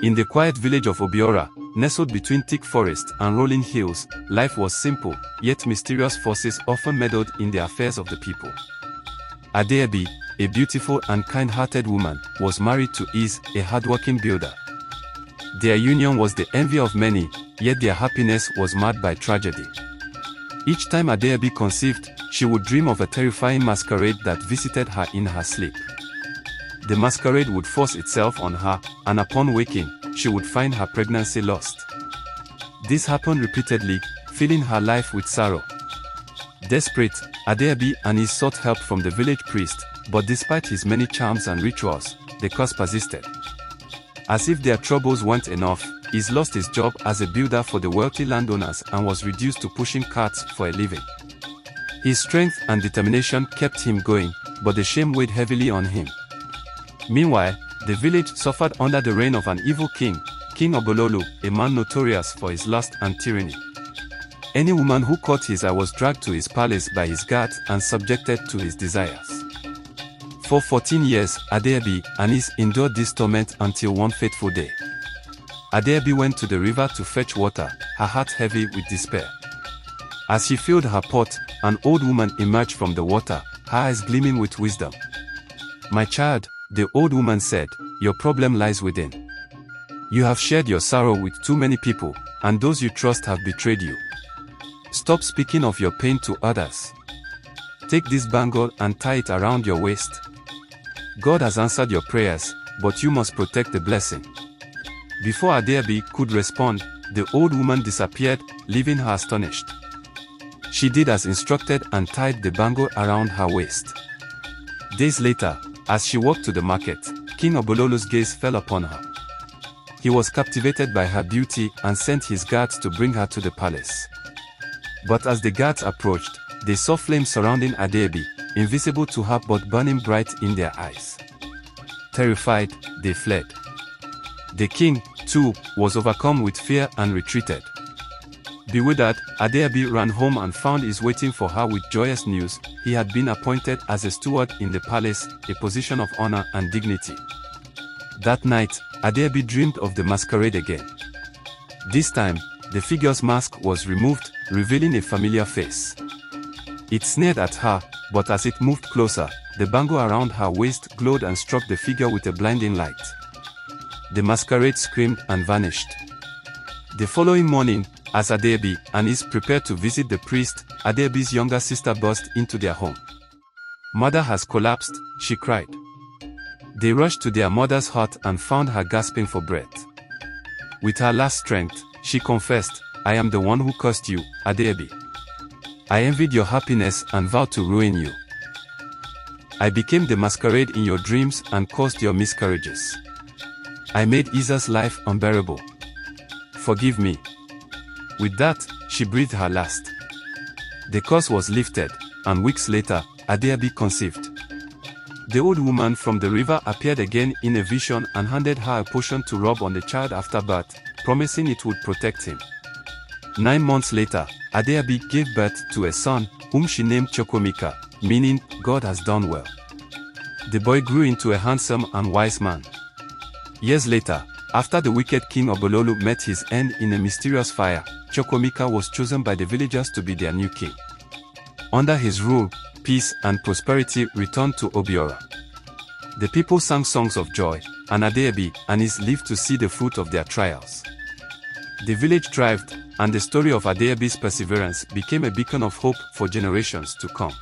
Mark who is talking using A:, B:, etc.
A: In the quiet village of Obiora, nestled between thick forests and rolling hills, life was simple, yet mysterious forces often meddled in the affairs of the people. Adaobi, a beautiful and kind-hearted woman, was married to Eze, a hardworking builder. Their union was the envy of many, yet their happiness was marred by tragedy. Each time Adaobi conceived, she would dream of a terrifying masquerade that visited her in her sleep. The masquerade would force itself on her, and upon waking, she would find her pregnancy lost. This happened repeatedly, filling her life with sorrow. Desperate, Adaobi and Eze sought help from the village priest, but despite his many charms and rituals, the curse persisted. As if their troubles weren't enough, Eze lost his job as a builder for the wealthy landowners and was reduced to pushing carts for a living. His strength and determination kept him going, but the shame weighed heavily on him. Meanwhile, the village suffered under the reign of an evil king, King Obalolu, a man notorious for his lust and tyranny. Any woman who caught his eye was dragged to his palace by his guards and subjected to his desires. For 14 years, Adaobi and Eze endured this torment until one fateful day. Adaobi went to the river to fetch water, her heart heavy with despair. As she filled her pot, an old woman emerged from the water, her eyes gleaming with wisdom. "My child," the old woman said, "your problem lies within. You have shared your sorrow with too many people, and those you trust have betrayed you. Stop speaking of your pain to others. Take this bangle and tie it around your waist. God has answered your prayers, but you must protect the blessing." Before Adaobi could respond, the old woman disappeared, leaving her astonished. She did as instructed and tied the bangle around her waist. Days later, as she walked to the market, King Obalolu's gaze fell upon her. He was captivated by her beauty and sent his guards to bring her to the palace. But as the guards approached, they saw flames surrounding Adaobi, invisible to her but burning bright in their eyes. Terrified, they fled. The king, too, was overcome with fear and retreated. Bewildered, Adaobi ran home and found Eze waiting for her with joyous news. He had been appointed as a steward in the palace, a position of honor and dignity. That night, Adaobi dreamed of the masquerade again. This time, the figure's mask was removed, revealing a familiar face. It sneered at her, but as it moved closer, the bangle around her waist glowed and struck the figure with a blinding light. The masquerade screamed and vanished. The following morning, as Adaobi and Eze prepared to visit the priest, Adaobi's younger sister burst into their home. "Mother has collapsed," she cried. They rushed to their mother's hut and found her gasping for breath. With her last strength, she confessed, "I am the one who cursed you, Adaobi. I envied your happiness and vowed to ruin you. I became the masquerade in your dreams and caused your miscarriages. I made Eze's life unbearable. Forgive me." With that, she breathed her last. The curse was lifted, and weeks later, Adaobi conceived. The old woman from the river appeared again in a vision and handed her a potion to rub on the child after birth, promising it would protect him. 9 months later, Adaobi gave birth to a son, whom she named Chukwuemeka, meaning, "God has done well." The boy grew into a handsome and wise man. Years later, after the wicked King Obalolu met his end in a mysterious fire, Chukwuemeka was chosen by the villagers to be their new king. Under his rule, peace and prosperity returned to Obiora. The people sang songs of joy, and Adaobi and Eze lived to see the fruit of their trials. The village thrived, and the story of Adaobi's perseverance became a beacon of hope for generations to come.